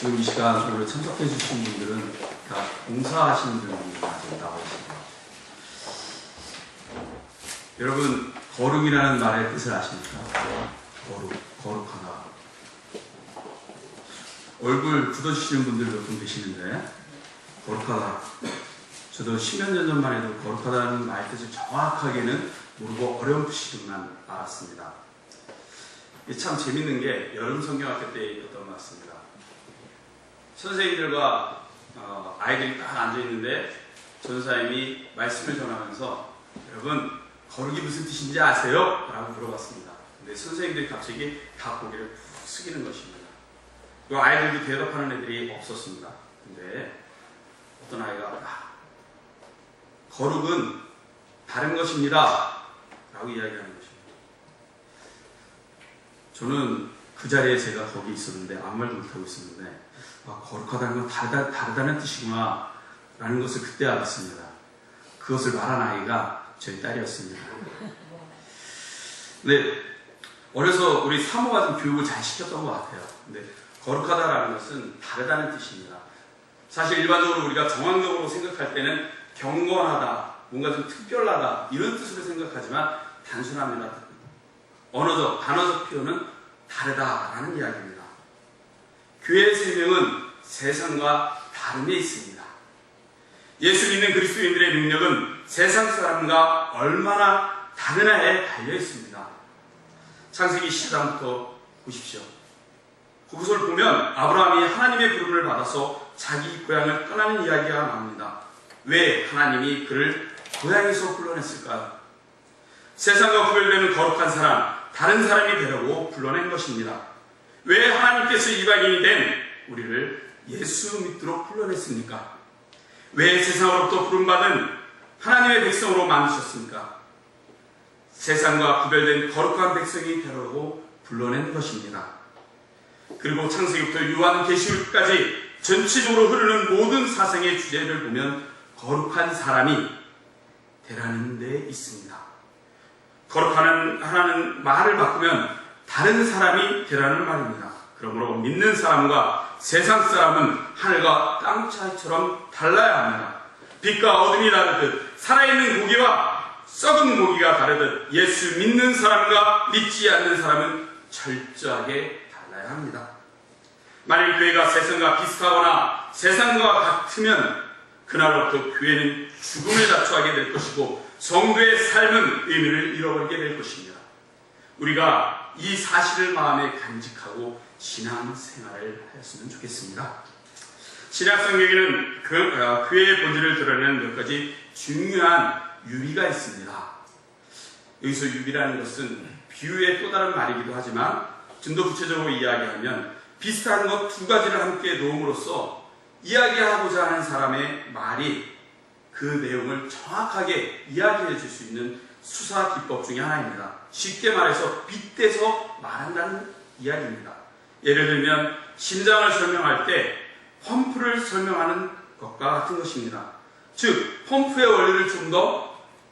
지금 이 시간 오늘 참석해 주신 분들은 다 봉사하시는 분들이 나와 있습니다. 여러분, 거룩이라는 말의 뜻을 아십니까? 거룩하다. 얼굴 굳어주시는 분들 몇 분 계시는데, 거룩하다. 저도 10년 전만 해도 거룩하다는 말의 뜻을 정확하게는 모르고 어렴풋이만 알았습니다. 이게 참 재밌는 게 여름 성경학교 때였던 것 같습니다. 선생님들과 아이들이 딱 앉아있는데 전사님이 말씀을 전하면서 여러분, 거룩이 무슨 뜻인지 아세요? 라고 물어봤습니다. 근데 선생님들이 갑자기 다 고개를 푹 숙이는 것입니다. 그 아이들도 대답하는 애들이 없었습니다. 근데 어떤 아이가 거룩은 다른 것입니다 라고 이야기하는 것입니다. 저는 그 자리에 제가 거기 있었는데 아무 말도 못하고 있었는데 거룩하다는 건 다르다는 뜻이구나 라는 것을 그때 알았습니다. 그것을 말한 아이가 저희 딸이었습니다. 근데 어려서 우리 사모가 좀 교육을 잘 시켰던 것 같아요. 근데 거룩하다라는 것은 다르다는 뜻입니다. 사실 일반적으로 우리가 정황적으로 생각할 때는 경건하다, 뭔가 좀 특별하다 이런 뜻으로 생각하지만 단순합니다. 언어적, 단어적 표현은 다르다라는 이야기입니다. 교회의 생명은 세상과 다름에 있습니다. 예수 믿는 그리스도인들의 능력은 세상 사람과 얼마나 다르나에 달려 있습니다. 창세기 10장부터 보십시오. 그것을 보면 아브라함이 하나님의 부름을 받아서 자기 고향을 떠나는 이야기가 나옵니다. 왜 하나님이 그를 고향에서 불러냈을까요? 세상과 구별되는 거룩한 사람, 다른 사람이 되라고 불러낸 것입니다. 왜 하나님께서 이방인이 된 우리를 예수 믿도록 불러냈습니까? 왜 세상으로부터 부름받은 하나님의 백성으로 만드셨습니까? 세상과 구별된 거룩한 백성이 되라고 불러낸 것입니다. 그리고 창세기부터 요한계시록까지 전체적으로 흐르는 모든 사상의 주제를 보면 거룩한 사람이 되라는 데 있습니다. 거룩하는 말을 바꾸면 다른 사람이 되라는 말입니다. 그러므로 믿는 사람과 세상 사람은 하늘과 땅 차이처럼 달라야 합니다. 빛과 어둠이 다르듯 살아있는 고기와 썩은 고기가 다르듯 예수 믿는 사람과 믿지 않는 사람은 철저하게 달라야 합니다. 만일 교회가 세상과 비슷하거나 세상과 같으면 그날부터 교회는 죽음을 자초하게 될 것이고 성도의 삶은 의미를 잃어버리게 될 것입니다. 우리가 이 사실을 마음에 간직하고 신앙생활을 하였으면 좋겠습니다. 신약성경에는 교회의 본질을 드러내는 몇 가지 중요한 유비가 있습니다. 여기서 유비라는 것은 비유의 또 다른 말이기도 하지만 좀 더 구체적으로 이야기하면 비슷한 것 두 가지를 함께 놓음으로써 이야기하고자 하는 사람의 말이 그 내용을 정확하게 이야기해 줄 수 있는 수사 기법 중에 하나입니다. 쉽게 말해서 빗대서 말한다는 이야기입니다. 예를 들면 심장을 설명할 때 펌프를 설명하는 것과 같은 것입니다. 즉 펌프의 원리를 좀 더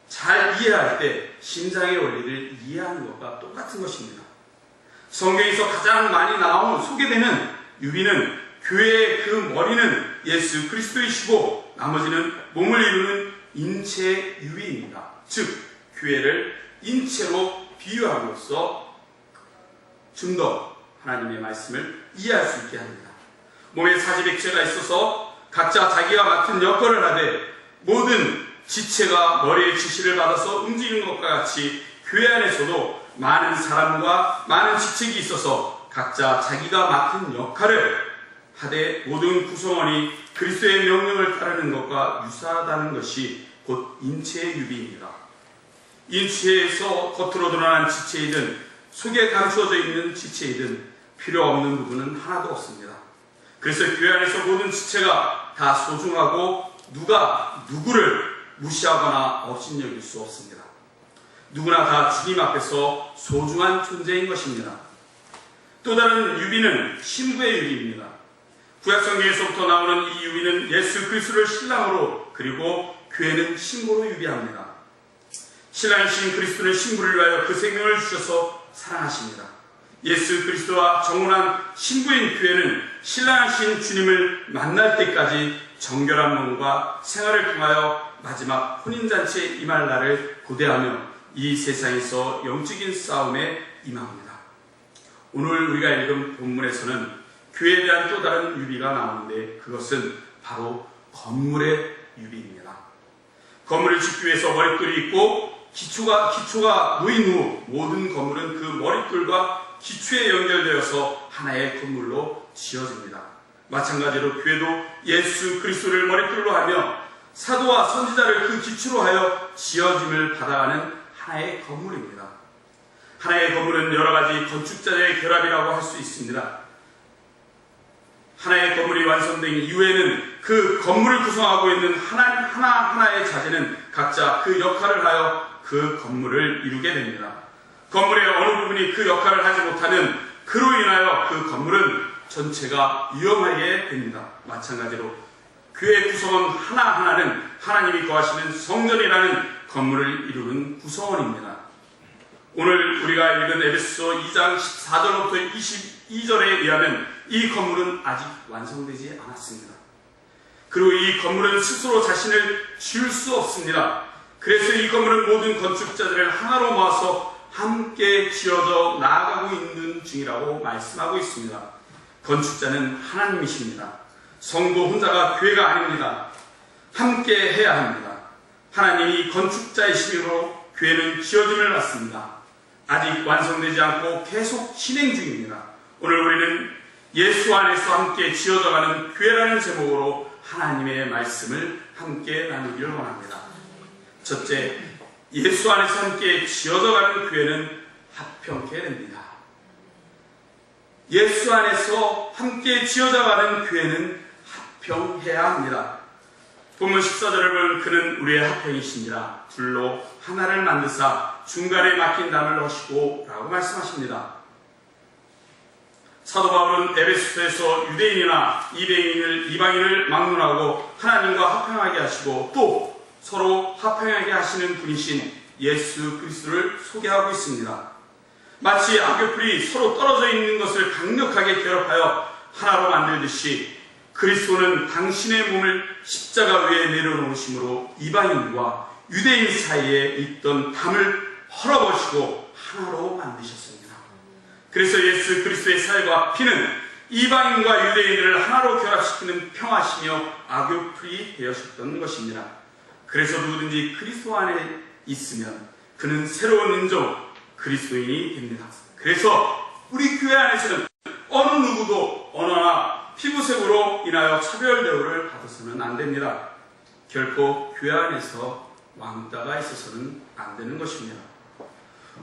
잘 이해할 때 심장의 원리를 이해하는 것과 똑같은 것입니다. 성경에서 가장 많이 소개되는 유비는 교회의 그 머리는 예수 그리스도이시고 나머지는 몸을 이루는 인체 유비입니다. 즉 교회를 인체로 비유함으로써 좀 더 하나님의 말씀을 이해할 수 있게 합니다. 몸에 사지백체가 있어서 각자 자기가 맡은 역할을 하되 모든 지체가 머리의 지시를 받아서 움직이는 것과 같이 교회 안에서도 많은 사람과 많은 지책이 있어서 각자 자기가 맡은 역할을 하되 모든 구성원이 그리스도의 명령을 따르는 것과 유사하다는 것이 곧 인체의 유비입니다. 인체에서 겉으로 드러난 지체이든 속에 감추어져 있는 지체이든 필요 없는 부분은 하나도 없습니다. 그래서 교회 안에서 모든 지체가 다 소중하고 누가 누구를 무시하거나 업신여길 수 없습니다. 누구나 다 주님 앞에서 소중한 존재인 것입니다. 또 다른 유비는 신부의 유비입니다. 구약성경에서부터 나오는 이 유비는 예수 그리스도를 신랑으로 그리고 교회는 신부로 유비합니다. 신랑이신 그리스도는 신부를 위하여 그 생명을 주셔서 사랑하십니다. 예수 그리스도와 정혼한 신부인 교회는 신랑이신 주님을 만날 때까지 정결한 몸과 생활을 통하여 마지막 혼인잔치에 임할 날을 고대하며 이 세상에서 영적인 싸움에 임합니다. 오늘 우리가 읽은 본문에서는 교회에 대한 또 다른 유비가 나오는데 그것은 바로 건물의 유비입니다. 건물을 짓기 위해서 머릿돌이 있고 기초가 놓인 후 모든 건물은 그 머릿돌과 기초에 연결되어서 하나의 건물로 지어집니다. 마찬가지로 교회도 예수 그리스도를 머릿돌로 하며 사도와 선지자를 그 기초로 하여 지어짐을 받아가는 하나의 건물입니다. 하나의 건물은 여러 가지 건축자의 결합이라고 할 수 있습니다. 하나의 건물이 완성된 이후에는 그 건물을 구성하고 있는 하나하나의 자재는 각자 그 역할을 하여 그 건물을 이루게 됩니다. 건물의 어느 부분이 그 역할을 하지 못하면 그로 인하여 그 건물은 전체가 위험하게 됩니다. 마찬가지로 교회 구성원 하나하나는 하나님이 거하시는 성전이라는 건물을 이루는 구성원입니다. 오늘 우리가 읽은 에베소서 2장 14절부터 22절에 의하면 이 건물은 아직 완성되지 않았습니다. 그리고 이 건물은 스스로 자신을 지을 수 없습니다. 그래서 이 건물은 모든 건축자들을 하나로 모아서 함께 지어져 나아가고 있는 중이라고 말씀하고 있습니다. 건축자는 하나님이십니다. 성도 혼자가 교회가 아닙니다. 함께 해야 합니다. 하나님이 건축자이심으로 교회는 지어짐을 받습니다. 아직 완성되지 않고 계속 진행 중입니다. 오늘 우리는 예수 안에서 함께 지어져가는 교회라는 제목으로 하나님의 말씀을 함께 나누기를 원합니다. 첫째, 예수 안에서 함께 지어져가는 교회는 합평케 됩니다. 예수 안에서 함께 지어져가는 교회는 합평해야 합니다. 본문 14절을 보면 그는 우리의 합평이시니라 둘로 하나를 만드사 중간에 막힌 담을 넣으시고 라고 말씀하십니다. 사도 바울은 에베소서에서 유대인이나 이방인을 막론하고 하나님과 합평하게 하시고 또 서로 합평하게 하시는 분이신 예수 그리스도를 소개하고 있습니다. 마치 악교풀이 서로 떨어져 있는 것을 강력하게 결합하여 하나로 만들듯이 그리스도는 당신의 몸을 십자가 위에 내려놓으심으로 이방인과 유대인 사이에 있던 담을 헐어버리시고 하나로 만드셨습니다. 그래서 예수 그리스도의 살과 피는 이방인과 유대인들을 하나로 결합시키는 평화시며 악교풀이 되셨던 것입니다. 그래서 누구든지 그리스도 안에 있으면 그는 새로운 인종 그리스도인이 됩니다. 그래서 우리 교회 안에서는 어느 누구도 언어나 피부색으로 인하여 차별 대우를 받아서는 안 됩니다. 결코 교회 안에서 왕따가 있어서는 안 되는 것입니다.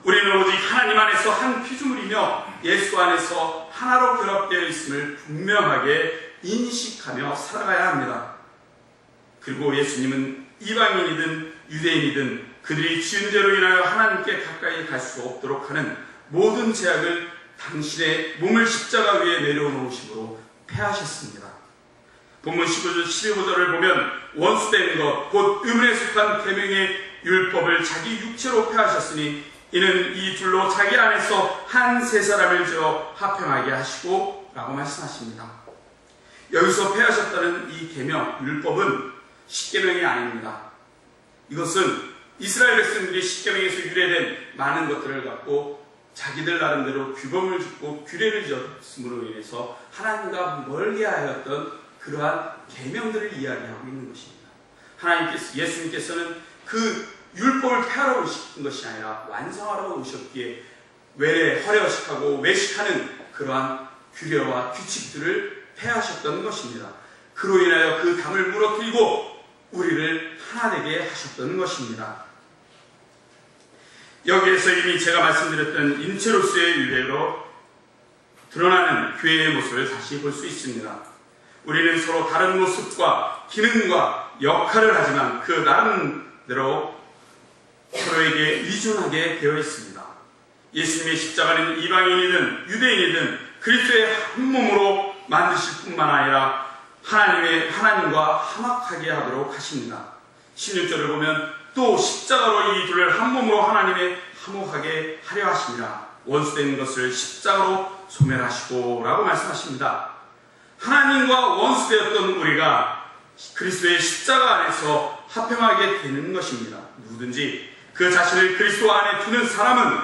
우리는 오직 하나님 안에서 한 피조물이며 예수 안에서 하나로 결합되어 있음을 분명하게 인식하며 살아가야 합니다. 그리고 예수님은 이방인이든 유대인이든 그들이 지은 죄로 인하여 하나님께 가까이 갈 수 없도록 하는 모든 제약을 당신의 몸을 십자가 위에 내려놓으심으로 패하셨습니다. 본문 15절 15절을 보면 원수된 것 곧 의문에 속한 계명의 율법을 자기 육체로 패하셨으니 이는 이 둘로 자기 안에서 한 세 사람을 지어 합평하게 하시고 라고 말씀하십니다. 여기서 패하셨다는 이 계명 율법은 십계명이 아닙니다. 이것은 이스라엘 백성들이 십계명에서 유래된 많은 것들을 갖고 자기들 나름대로 규범을 짓고 규례를 지었음으로 인해서 하나님과 멀게 하였던 그러한 계명들을 이야기하고 있는 것입니다. 예수님께서는 그 율법을 폐하러 오신 것이 아니라 완성하러 오셨기에 화려식하고 외식하는 그러한 규례와 규칙들을 폐하셨던 것입니다. 그로 인하여 그 담을 무너뜨리고 우리를 하나 되게 하셨던 것입니다. 여기에서 이미 제가 말씀드렸던 인체로서의 유래로 드러나는 교회의 모습을 다시 볼 수 있습니다. 우리는 서로 다른 모습과 기능과 역할을 하지만 그 나름대로 서로에게 의존하게 되어 있습니다. 예수님의 십자가는 이방인이든 유대인이든 그리스도의 한 몸으로 만드실 뿐만 아니라 하나님과 화목하게 하도록 하십니다. 16절을 보면 또 십자가로 이 둘을 한 몸으로 하나님의 화목하게 하려 하시니라. 원수된 것을 십자가로 소멸하시고 라고 말씀하십니다. 하나님과 원수되었던 우리가 그리스도의 십자가 안에서 화평하게 되는 것입니다. 누구든지 그 자신을 그리스도 안에 두는 사람은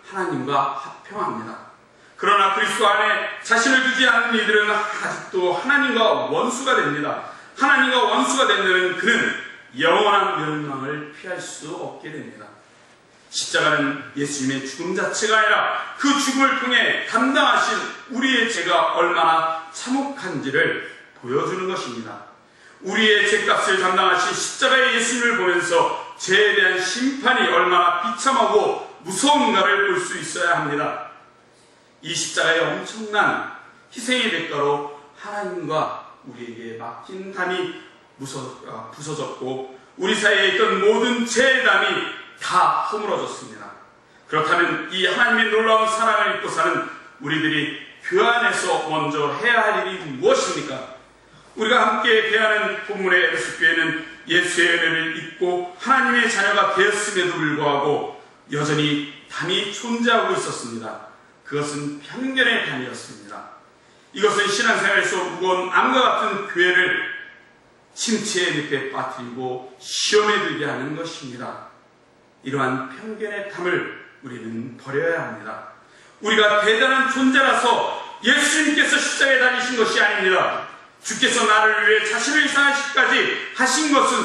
하나님과 화평합니다. 그러나 그리스도 안에 자신을 두지 않는 이들은 아직도 하나님과 원수가 됩니다. 하나님과 원수가 되는 그는 영원한 멸망을 피할 수 없게 됩니다. 십자가는 예수님의 죽음 자체가 아니라 그 죽음을 통해 담당하신 우리의 죄가 얼마나 참혹한지를 보여주는 것입니다. 우리의 죄값을 담당하신 십자가의 예수님을 보면서 죄에 대한 심판이 얼마나 비참하고 무서운가를 볼 수 있어야 합니다. 이 십자가의 엄청난 희생의 대가로 하나님과 우리에게 맡긴 담이 부서졌고 우리 사이에 있던 모든 죄의 담이 다 허물어졌습니다. 그렇다면 이 하나님의 놀라운 사랑을 입고 사는 우리들이 그 안에서 먼저 해야 할 일이 무엇입니까? 우리가 함께 배하는 본문의 에베소 교회는 예수의 은혜를 입고 하나님의 자녀가 되었음에도 불구하고 여전히 담이 존재하고 있었습니다. 그것은 편견의 담이었습니다. 이것은 신앙생활에서 무거운 암과 같은 교회를 침체의 늪에 빠뜨리고 시험에 들게 하는 것입니다. 이러한 편견의 담을 우리는 버려야 합니다. 우리가 대단한 존재라서 예수님께서 십자가에 달리신 것이 아닙니다. 주께서 나를 위해 자신을 이상하시기까지 하신 것은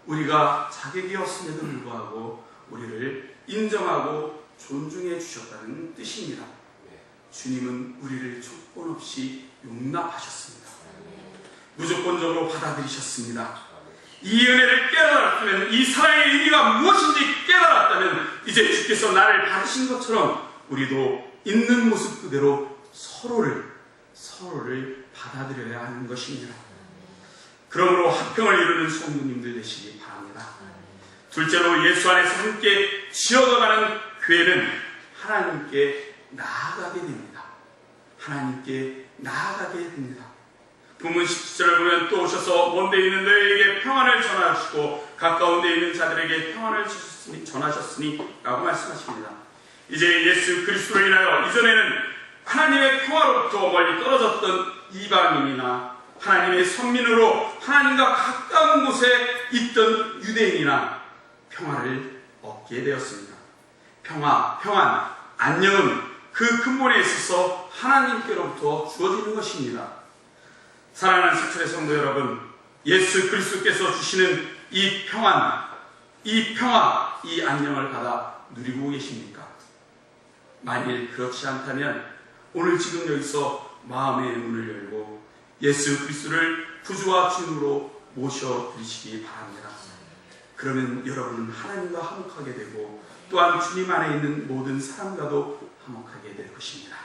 우리가 자격이 없음에도 불구하고 우리를 인정하고 존중해 주셨다는 뜻입니다. 주님은 우리를 조건 없이 용납하셨습니다. 무조건적으로 받아들이셨습니다. 이 은혜를 깨달았다면, 이 사랑의 의미가 무엇인지 깨달았다면 이제 주께서 나를 받으신 것처럼 우리도 있는 모습 그대로 서로를 받아들여야 하는 것입니다. 그러므로 화평을 이루는 성도님들 되시기 바랍니다. 둘째로 예수 안에서 함께 지어가는 교회는 하나님께 나아가게 됩니다. 하나님께 나아가게 됩니다. 본문 17절을 보면 또 오셔서 먼데 있는 너희에게 평안을 전하시고 가까운 데 있는 자들에게 평안을 전하셨으니 라고 말씀하십니다. 이제 예수 그리스도로 인하여 이전에는 하나님의 평화로부터 멀리 떨어졌던 이방인이나 하나님의 선민으로 하나님과 가까운 곳에 있던 유대인이나 평화를 얻게 되었습니다. 평안, 안녕은 그 근본에 있어서 하나님께로부터 주어지는 것입니다. 사랑하는 사철의 성도 여러분, 예수 그리스도께서 주시는 이 평안, 이 안녕을 받아 누리고 계십니까? 만일 그렇지 않다면 오늘 지금 여기서 마음의 문을 열고 예수 그리스도를 구주와 주님으로 모셔드리시기 바랍니다. 그러면 여러분은 하나님과 화목하게 되고 또한 주님 안에 있는 모든 사람과도 화목하게 될 것입니다.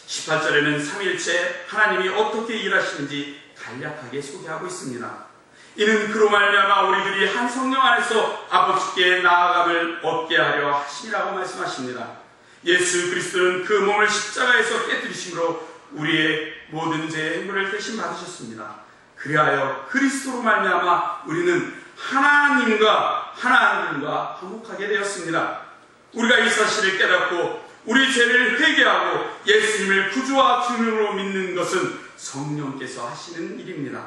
18절에는 삼일째 하나님이 어떻게 일하시는지 간략하게 소개하고 있습니다. 이는 그로 말미암아 우리들이 한 성령 안에서 아버지께 나아감을 얻게 하려 하시니라고 말씀하십니다. 예수 그리스도는 그 몸을 십자가에서 깨뜨리심으로 우리의 모든 죄의 행물을 대신 받으셨습니다. 그리하여 그리스도로 말미암아 우리는 하나님과 화목하게 되었습니다. 우리가 이 사실을 깨닫고 우리 죄를 회개하고 예수님을 구주와 주님으로 믿는 것은 성령께서 하시는 일입니다.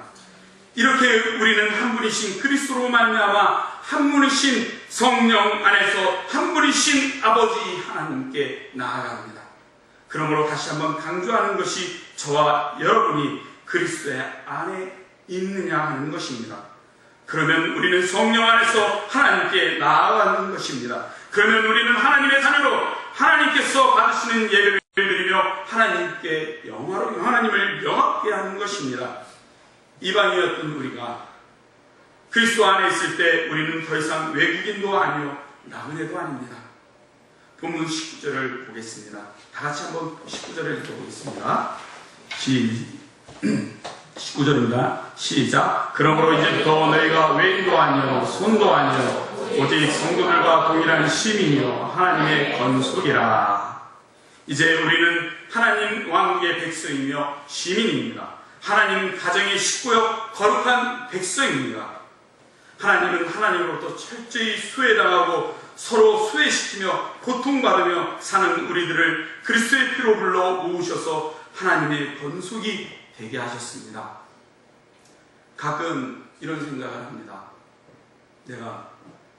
이렇게 우리는 한 분이신 그리스도로 말미암아 한 분이신 성령 안에서 한 분이신 아버지 하나님께 나아갑니다. 그러므로 다시 한번 강조하는 것이 저와 여러분이 그리스도의 안에 있느냐 하는 것입니다. 그러면 우리는 성령 안에서 하나님께 나아가는 것입니다. 그러면 우리는 하나님의 자녀로 하나님께서 받으시는 예배를 드리며 하나님을 영화롭게 하는 것입니다. 이방이었던 우리가 그리스도 안에 있을 때 우리는 더 이상 외국인도 아니요 나그네도 아닙니다. 본문 19절을 보겠습니다. 다 같이 한번 19절을 읽어보겠습니다. 19절입니다. 시작. 그러므로 이제부터 너희가 외인도 아니요 손도 아니요 오직 성도들과 동일한 시민이요 하나님의 건속이라. 이제 우리는 하나님 왕국의 백성이며 시민입니다. 하나님 가정의 식구요 거룩한 백성입니다. 하나님은 하나님으로부터 철저히 수혜당하고 서로 소외시키며 고통받으며 사는 우리들을 그리스도의 피로 불러 모으셔서 하나님의 건속이 되게 하셨습니다. 가끔 이런 생각을 합니다. 내가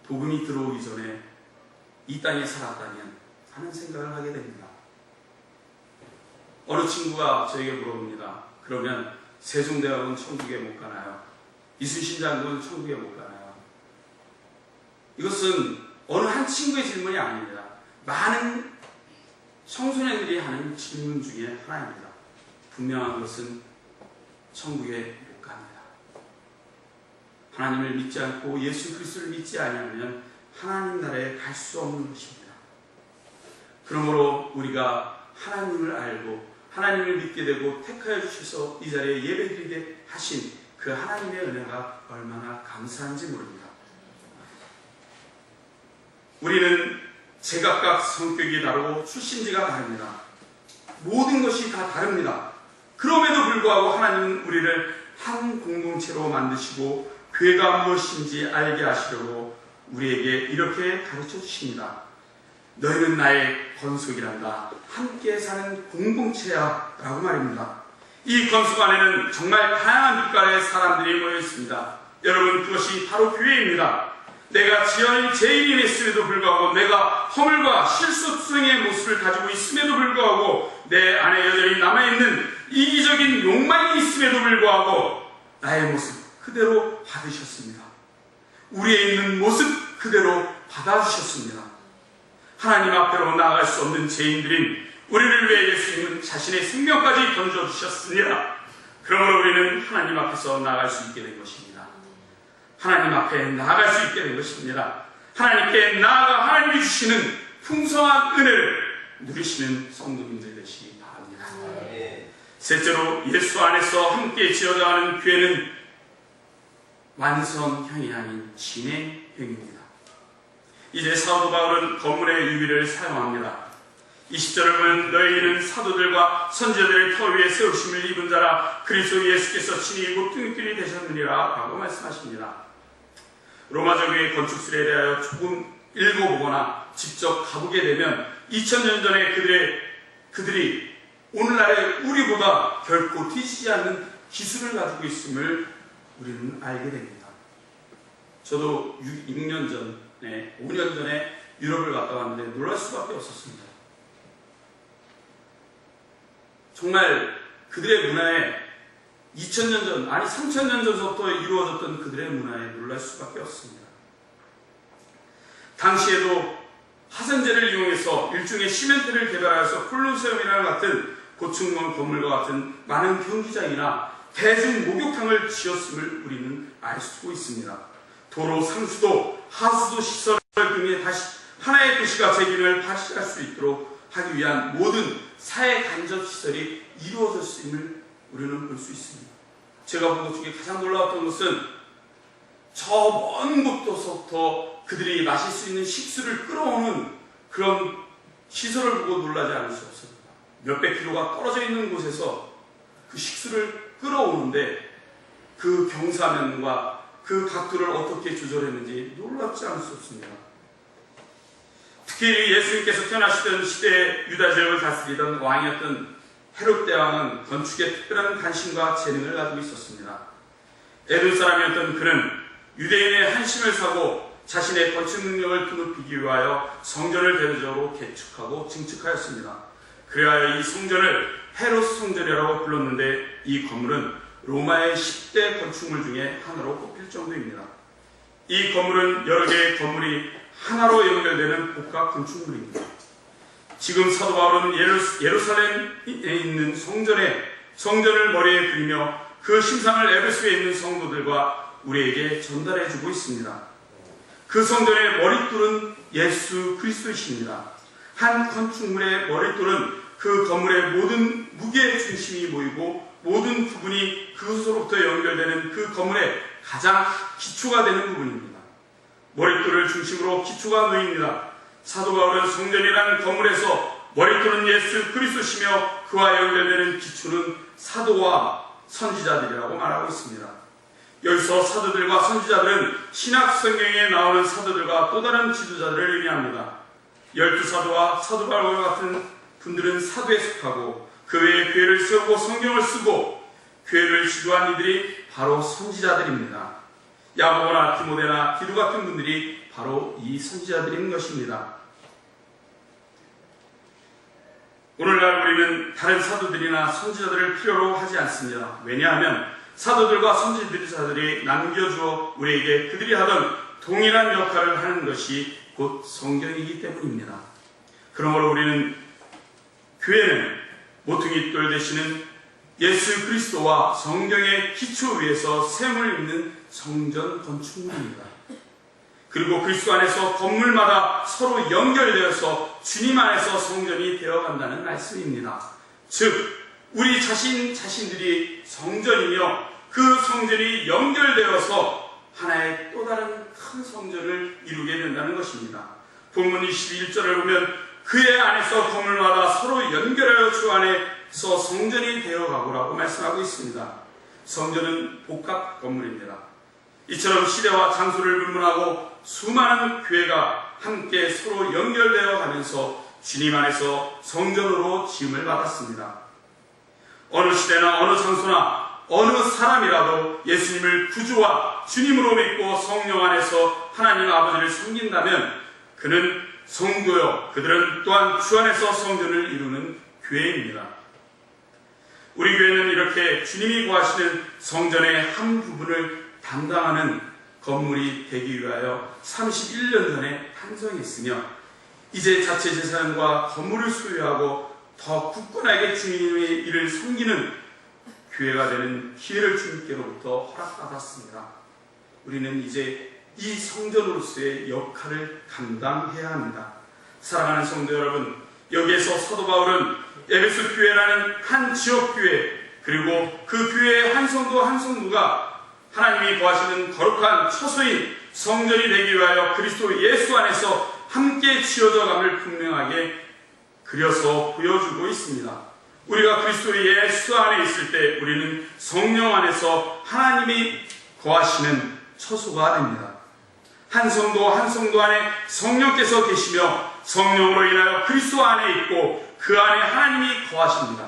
복음이 들어오기 전에 이 땅에 살았다면 하는 생각을 하게 됩니다. 어느 친구가 저에게 물어봅니다. 그러면 세종대왕은 천국에 못 가나요? 이순신 장군은 천국에 못 가나요? 이것은 어느 한 친구의 질문이 아닙니다. 많은 청소년들이 하는 질문 중에 하나입니다. 분명한 것은 천국에 못 갑니다. 하나님을 믿지 않고 예수 그리스도를 믿지 아니하면 하나님 나라에 갈 수 없는 것입니다. 그러므로 우리가 하나님을 알고 하나님을 믿게 되고 택하여 주셔서 이 자리에 예배드리게 하신 그 하나님의 은혜가 얼마나 감사한지 모릅니다. 우리는 제각각 성격이 다르고 출신지가 다릅니다. 모든 것이 다 다릅니다. 그럼에도 불구하고 하나님은 우리를 한 공동체로 만드시고 교회가 무엇인지 알게 하시려고 우리에게 이렇게 가르쳐 주십니다. 너희는 나의 건속이란다. 함께 사는 공동체야 라고 말입니다. 이 건속 안에는 정말 다양한 빛깔의 사람들이 모여 있습니다. 여러분, 그것이 바로 교회입니다. 내가 지연인 죄인이 있음에도 불구하고, 내가 허물과 실수성의 모습을 가지고 있음에도 불구하고, 내 안에 여전히 남아있는 이기적인 욕망이 있음에도 불구하고 나의 모습 그대로 받으셨습니다. 우리에 있는 모습 그대로 받아주셨습니다. 하나님 앞으로 나아갈 수 없는 죄인들인 우리를 위해 예수님은 자신의 생명까지 던져주셨습니다. 그러므로 우리는 하나님 앞에서 나아갈 수 있게 된 것입니다. 하나님 앞에 나아갈 수 있게 된 것입니다. 하나님께 나아가 하나님이 주시는 풍성한 은혜를 누리시는 성도님들 되시기 바랍니다. 셋째로, 예수 안에서 함께 지어가는 교회는 완성형이 아닌 진행형입니다. 이제 사도 바울은 건물의 유비를 사용합니다. 20절을 보면 너희는 사도들과 선지자들의 터 위에 세우심을 입은 자라 그리스도 예수께서 친히 목등들이 되셨느니라 라고 말씀하십니다. 로마적의 건축술에 대하여 조금 읽어보거나 직접 가보게 되면 2000년 전에 그들이 오늘날의 우리보다 결코 뒤지지 않는 기술을 가지고 있음을 우리는 알게 됩니다. 저도 6년 전에, 5년 전에 유럽을 갔다 왔는데 놀랄 수밖에 없었습니다. 정말 그들의 문화에 2000년 전, 아니 3000년 전부터 이루어졌던 그들의 문화에 놀랄 수밖에 없습니다. 당시에도 화산재를 이용해서 일종의 시멘트를 개발하여서 콜로세움이나 같은 고층권 건물과 같은 많은 경기장이나 대중 목욕탕을 지었음을 우리는 알 수 있습니다. 도로, 상수도, 하수도 시설 등의 다시 하나의 도시가 재기능을 발휘할 수 있도록 하기 위한 모든 사회 간접 시설이 이루어졌음을 우리는 볼 수 있습니다. 제가 본 것 중에 가장 놀라웠던 것은 저 먼 곳부터 그들이 마실 수 있는 식수를 끌어오는 그런 시설을 보고 놀라지 않을 수 없습니다. 몇백 킬로가 떨어져 있는 곳에서 그 식수를 끌어오는데 그 경사면과 그 각도를 어떻게 조절했는지 놀랍지 않을 수 없습니다. 특히 예수님께서 태어나시던 시대에 유다 지역을 다스리던 왕이었던 헤롯 대왕은 건축에 특별한 관심과 재능을 가지고 있었습니다. 에돔 사람이었던 그는 유대인의 한심을 사고 자신의 건축 능력을 드높이기 위하여 성전을 대대적으로 개축하고 증축하였습니다. 그래야 이 성전을 헤롯 성전이라고 불렀는데 이 건물은 로마의 10대 건축물 중에 하나로 꼽힐 정도입니다. 이 건물은 여러 개의 건물이 하나로 연결되는 복합 건축물입니다. 지금 사도 바울은 예루살렘에 있는 성전을 머리에 그리며 그 심상을 에베소에 있는 성도들과 우리에게 전달해주고 있습니다. 그 성전의 머릿돌은 예수 그리스도이십니다. 한 건축물의 머릿돌은 그 건물의 모든 무게 중심이 모이고 모든 부분이 그것으로부터 연결되는 그 건물의 가장 기초가 되는 부분입니다. 머릿돌을 중심으로 기초가 놓입니다. 사도 바울은 성전이라는 건물에서 머릿돌은 예수 그리스도시며 그와 연결되는 기초는 사도와 선지자들이라고 말하고 있습니다. 여기서 사도들과 선지자들은 신약 성경에 나오는 사도들과 또 다른 지도자들을 의미합니다. 12사도와 사도 바울과 같은 분들은 사도에 속하고 그 외에 교회를 세우고 성경을 쓰고 교회를 지도한 이들이 바로 선지자들입니다. 야고보나 디모데나 디도 같은 분들이 바로 이 선지자들인 것입니다. 오늘날 우리는 다른 사도들이나 선지자들을 필요로 하지 않습니다. 왜냐하면 사도들과 선지자들이 남겨주어 우리에게 그들이 하던 동일한 역할을 하는 것이 곧 성경이기 때문입니다. 그러므로 우리는 교회는 모퉁이 돌 되시는 예수 그리스도와 성경의 기초 위에서 샘을 잇는 성전 건축물입니다. 그리고 그리스도 안에서 건물마다 서로 연결되어서 주님 안에서 성전이 되어간다는 말씀입니다. 즉 우리 자신들이 성전이며 그 성전이 연결되어서 하나의 또 다른 큰 성전을 이루게 된다는 것입니다. 본문 21절을 보면 그의 안에서 건물마다 서로 연결하여 주 안에서 성전이 되어가고라고 말씀하고 있습니다. 성전은 복합 건물입니다. 이처럼 시대와 장소를 불문하고 수많은 교회가 함께 서로 연결되어 가면서 주님 안에서 성전으로 지음을 받았습니다. 어느 시대나 어느 장소나 어느 사람이라도 예수님을 구주와 주님으로 믿고 성령 안에서 하나님 아버지를 섬긴다면 그는 성도요, 그들은 또한 주 안에서 성전을 이루는 교회입니다. 우리 교회는 이렇게 주님이 구하시는 성전의 한 부분을 담당하는 건물이 되기 위하여 31년 전에 탄생했으며 이제 자체 재산과 건물을 소유하고 더 굳건하게 주님의 일을 섬기는 교회가 되는 기회를 주님께로부터 허락받았습니다. 우리는 이제 이 성전으로서의 역할을 감당해야 합니다. 사랑하는 성도 여러분, 여기에서 사도 바울은 에베소 교회라는 한 지역 교회 그리고 그 교회의 한 성도 한 성도가 하나님이 거하시는 거룩한 처소인 성전이 되기 위하여 그리스도 예수 안에서 함께 지어져 감을 분명하게 그려서 보여주고 있습니다. 우리가 그리스도 예수 안에 있을 때 우리는 성령 안에서 하나님이 거하시는 처소가 됩니다. 한 성도 한 성도 안에 성령께서 계시며 성령으로 인하여 그리스도 안에 있고 그 안에 하나님이 거하십니다.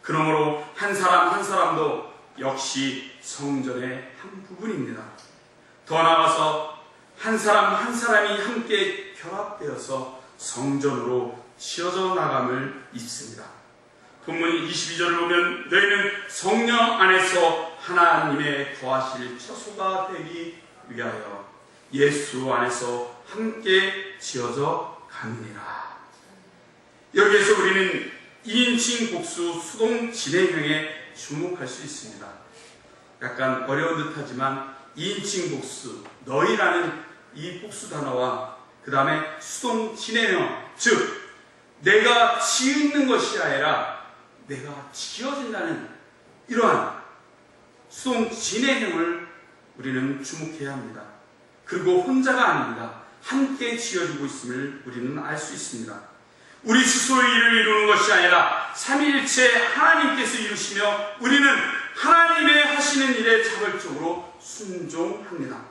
그러므로 한 사람 한 사람도 역시 성전의 한 부분입니다. 더 나아가서 한 사람 한 사람이 함께 결합되어서 성전으로 지어져 나감을 입습니다. 본문 22절을 보면 너희는 성령 안에서 하나님의 거하실 처소가 되기 위하여 예수 안에서 함께 지어져 가느니라. 여기에서 우리는 2인칭 복수 수동 진행형에 주목할 수 있습니다. 약간 어려운 듯하지만 2인칭 복수, 너희라는 이 복수 단어와 그 다음에 수동 진행형, 즉 내가 지은 것이 아니라 내가 지어진다는 이러한 수동 진행형을 우리는 주목해야 합니다. 그리고 혼자가 아닙니다. 함께 지어지고 있음을 우리는 알 수 있습니다. 우리 스스로의 일을 이루는 것이 아니라 삼위일체 하나님께서 이루시며 우리는 하나님의 하시는 일에 자발적으로 순종합니다.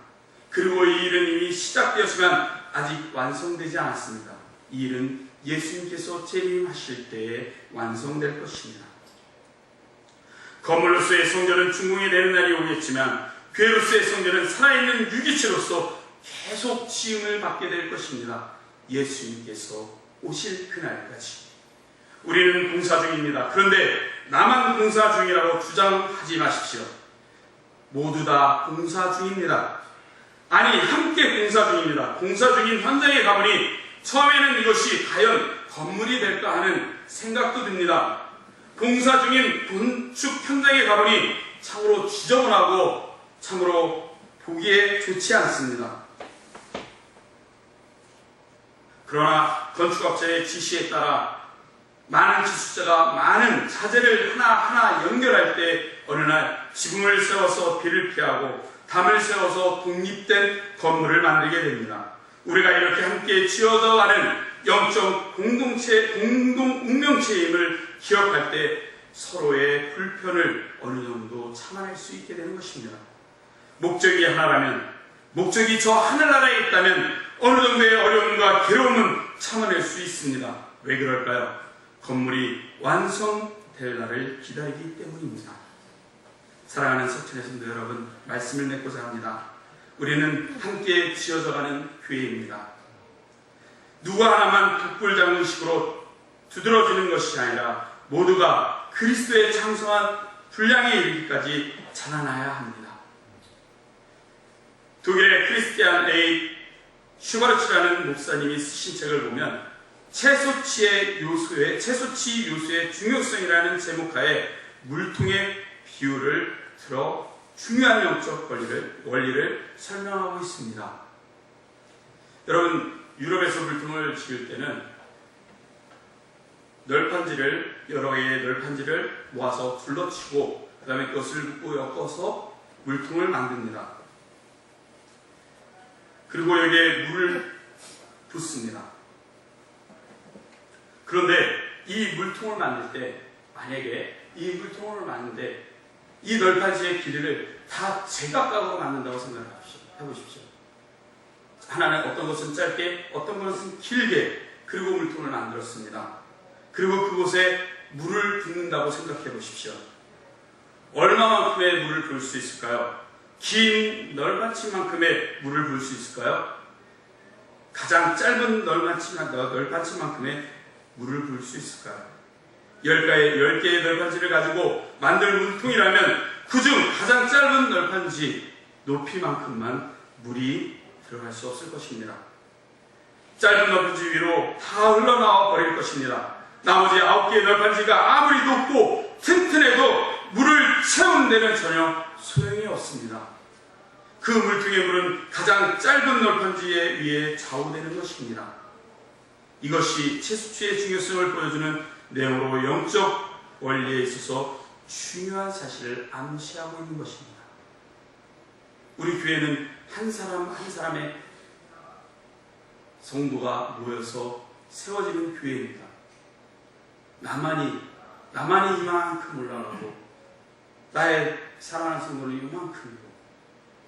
그리고 이 일은 이미 시작되었지만 아직 완성되지 않았습니다. 이 일은 예수님께서 재림하실 때에 완성될 것입니다. 건물로서의 성전은 준공이 되는 날이 오겠지만 교회로서의 성전은 살아있는 유기체로서 계속 지음을 받게 될 것입니다. 예수님께서 오실 그날까지. 우리는 공사 중입니다. 그런데 나만 공사 중이라고 주장하지 마십시오. 모두 다 공사 중입니다. 아니, 함께 공사 중입니다. 공사 중인 현장에 가보니 처음에는 이것이 과연 건물이 될까 하는 생각도 듭니다. 공사 중인 건축 현장에 가보니 참으로 지저분하고 참으로 보기에 좋지 않습니다. 그러나 건축업자의 지시에 따라 많은 기술자가 많은 자재를 하나하나 연결할 때 어느 날 지붕을 세워서 비를 피하고 담을 세워서 독립된 건물을 만들게 됩니다. 우리가 이렇게 함께 지어져가는 영적 공동체, 운명체임을 기억할 때 서로의 불편을 어느 정도 참아낼 수 있게 되는 것입니다. 목적이 하나라면, 목적이 저 하늘나라에 있다면 어느 정도의 어려움과 괴로움은 참아낼 수 있습니다. 왜 그럴까요? 건물이 완성될 날을 기다리기 때문입니다. 사랑하는 석천의 성도 여러분, 말씀을 맺고자 합니다. 우리는 함께 지어져가는 교회입니다. 누구 하나만 독불장군식으로 두드러지는 것이 아니라 모두가 그리스도의 장성한 분량에 이르기까지 자라나야 합니다. 독일의 크리스티안 A. 슈바르츠라는 목사님이 쓰신 책을 보면 채소치 요소의 중요성이라는 제목하에 물통의 비유를 들어 중요한 영적 원리를 설명하고 있습니다. 여러분, 유럽에서 물통을 지을 때는 여러 개의 널판지를 모아서 둘러치고 그 다음에 그것을 묶고 엮어서 물통을 만듭니다. 그리고 여기에 물을 붓습니다. 그런데 이 물통을 만들 때, 만약에 이 물통을 만드는데 이 널판지의 길이를 다 제각각으로 만든다고 생각해보십시오. 하나는 어떤 것은 짧게, 어떤 것은 길게, 그리고 물통을 만들었습니다. 그리고 그곳에 물을 붓는다고 생각해보십시오. 얼마만큼의 물을 부을 수 있을까요? 긴 널판치만큼의 물을 부을 수 있을까요? 가장 짧은 널판치만큼의 물을 부을 수 있을까요? 10개의 널판지를 가지고 만들 물통이라면 그중 가장 짧은 널판지 높이만큼만 물이 들어갈 수 없을 것입니다. 짧은 널판지 위로 다 흘러나와 버릴 것입니다. 나머지 9개의 널판지가 아무리 높고 튼튼해도 물을 채운 데는 전혀 소용이 없습니다. 그 물통의 물은 가장 짧은 널판지 위에 좌우되는 것입니다. 이것이 채소치의 중요성을 보여주는 내용으로 영적 원리에 있어서 중요한 사실을 암시하고 있는 것입니다. 우리 교회는 한 사람 한 사람의 성도가 모여서 세워지는 교회입니다. 나만이 이만큼 올라가고 나의 사랑하는 성도는 이만큼이고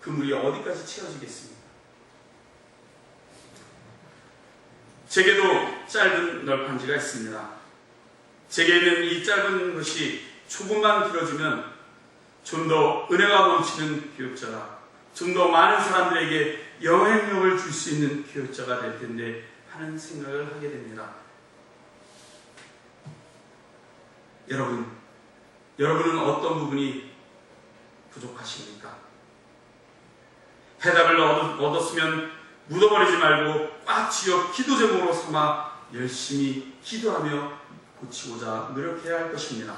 그 물이 어디까지 채워지겠습니까? 제게도 짧은 널판지가 있습니다. 제게는 이 짧은 것이 조금만 들어주면 좀 더 은혜가 넘치는 교육자가, 좀 더 많은 사람들에게 영향력을 줄 수 있는 교육자가 될 텐데 하는 생각을 하게 됩니다. 여러분은 어떤 부분이 부족하십니까? 해답을 얻었으면 묻어버리지 말고 꽉 쥐어 기도 제목으로 삼아 열심히 기도하며 고치고자 노력해야 할 것입니다.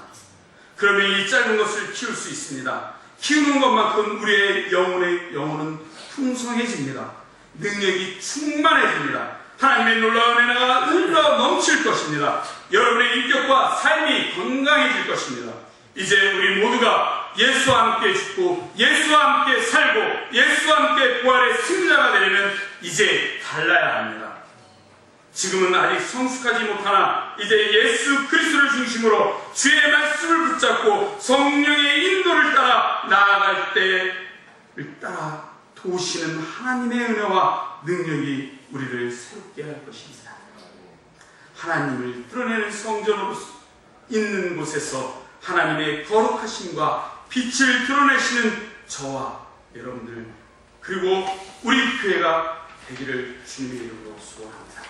그러면 이 짧은 것을 키울 수 있습니다. 키우는 것만큼 우리의 영혼은 풍성해집니다. 능력이 충만해집니다. 하나님의 놀라운 은혜가 흘러 넘칠 것입니다. 여러분의 인격과 삶이 건강해질 것입니다. 이제 우리 모두가 예수와 함께 죽고 예수와 함께 살고 예수와 함께 부활의 승자가 되려면 이제 달라야 합니다. 지금은 아직 성숙하지 못하나 이제 예수 그리스도를 중심으로 주의 말씀을 붙잡고 성령의 인도를 따라 나아갈 때를 따라 도우시는 하나님의 은혜와 능력이 우리를 새롭게 할 것입니다. 하나님을 드러내는 성전으로 있는 곳에서 하나님의 거룩하심과 빛을 드러내시는 저와 여러분들 그리고 우리 교회가 되기를 주님의 이름으로 소원합니다.